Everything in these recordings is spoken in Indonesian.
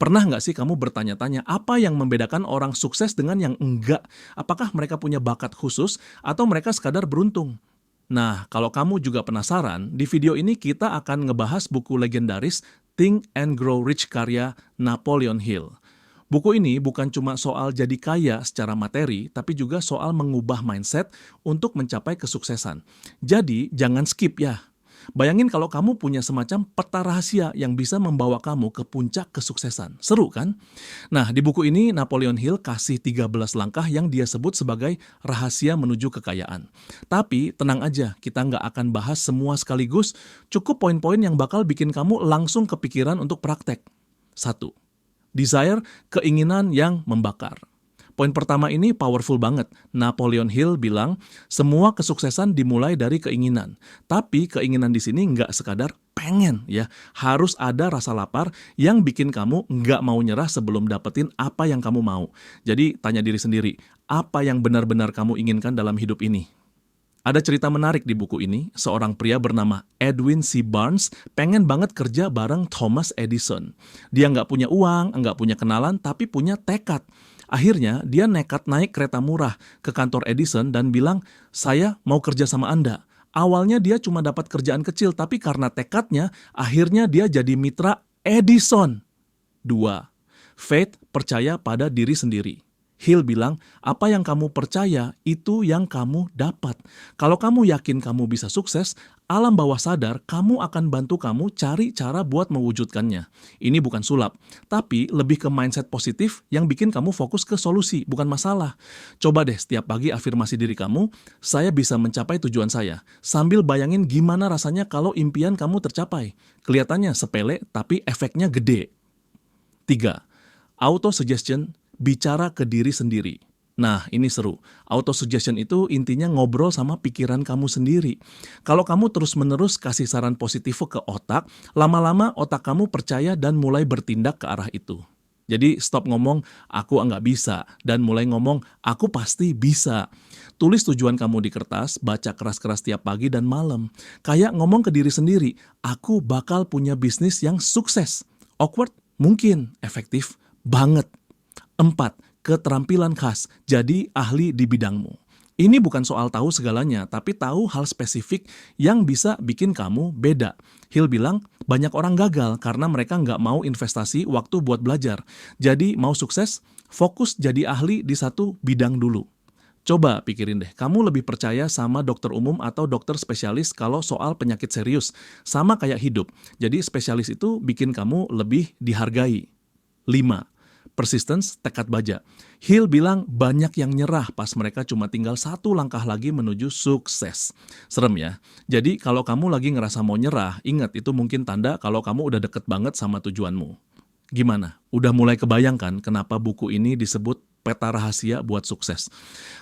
Pernah nggak sih kamu bertanya-tanya apa yang membedakan orang sukses dengan yang enggak? Apakah mereka punya bakat khusus atau mereka sekadar beruntung? Nah, kalau kamu juga penasaran, di video ini kita akan ngebahas buku legendaris Think and Grow Rich karya Napoleon Hill. Buku ini bukan cuma soal jadi kaya secara materi, tapi juga soal mengubah mindset untuk mencapai kesuksesan. Jadi, jangan skip ya. Bayangin kalau kamu punya semacam peta rahasia yang bisa membawa kamu ke puncak kesuksesan. Seru kan? Nah, di buku ini Napoleon Hill kasih 13 langkah yang dia sebut sebagai rahasia menuju kekayaan. Tapi tenang aja, kita nggak akan bahas semua sekaligus, cukup poin-poin yang bakal bikin kamu langsung kepikiran untuk praktek. 1. Desire, keinginan yang membakar. Poin pertama ini powerful banget. Napoleon Hill bilang, semua kesuksesan dimulai dari keinginan. Tapi keinginan di sini nggak sekadar pengen ya. Harus ada rasa lapar yang bikin kamu nggak mau nyerah sebelum dapetin apa yang kamu mau. Jadi tanya diri sendiri, apa yang benar-benar kamu inginkan dalam hidup ini? Ada cerita menarik di buku ini, seorang pria bernama Edwin C. Barnes pengen banget kerja bareng Thomas Edison. Dia nggak punya uang, nggak punya kenalan, tapi punya tekad. Akhirnya, dia nekat naik kereta murah ke kantor Edison dan bilang, saya mau kerja sama Anda. Awalnya dia cuma dapat kerjaan kecil, tapi karena tekadnya, akhirnya dia jadi mitra Edison. 2. Faith, percaya pada diri sendiri. Hill bilang, apa yang kamu percaya, itu yang kamu dapat. Kalau kamu yakin kamu bisa sukses, alam bawah sadar kamu akan bantu kamu cari cara buat mewujudkannya. Ini bukan sulap, tapi lebih ke mindset positif yang bikin kamu fokus ke solusi, bukan masalah. Coba deh setiap pagi afirmasi diri kamu, saya bisa mencapai tujuan saya. Sambil bayangin gimana rasanya kalau impian kamu tercapai. Kelihatannya sepele, tapi efeknya gede. 3. Auto-suggestion, bicara ke diri sendiri. Nah, ini seru. Auto-suggestion itu intinya ngobrol sama pikiran kamu sendiri. Kalau kamu terus-menerus kasih saran positif ke otak, lama-lama otak kamu percaya dan mulai bertindak ke arah itu. Jadi stop ngomong, aku nggak bisa, dan mulai ngomong, aku pasti bisa. Tulis tujuan kamu di kertas, baca keras-keras tiap pagi dan malam. Kayak ngomong ke diri sendiri, aku bakal punya bisnis yang sukses. Awkward? Mungkin. Efektif? Banget. 4. Keterampilan khas, jadi ahli di bidangmu. Ini bukan soal tahu segalanya, tapi tahu hal spesifik yang bisa bikin kamu beda. Hill bilang, banyak orang gagal karena mereka nggak mau investasi waktu buat belajar. Jadi mau sukses, fokus jadi ahli di satu bidang dulu. Coba pikirin deh, kamu lebih percaya sama dokter umum atau dokter spesialis kalau soal penyakit serius? Sama kayak hidup, jadi spesialis itu bikin kamu lebih dihargai. 5. Persistence, tekad baja. Hill bilang banyak yang nyerah pas mereka cuma tinggal satu langkah lagi menuju sukses. Serem ya? Jadi kalau kamu lagi ngerasa mau nyerah, ingat itu mungkin tanda kalau kamu udah deket banget sama tujuanmu. Gimana? Udah mulai kebayangkan kenapa buku ini disebut peta rahasia buat sukses?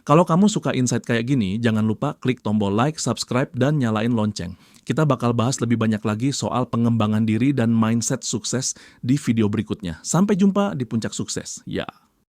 Kalau kamu suka insight kayak gini, jangan lupa klik tombol like, subscribe, dan nyalain lonceng. Kita bakal bahas lebih banyak lagi soal pengembangan diri dan mindset sukses di video berikutnya. Sampai jumpa di puncak sukses. Ya.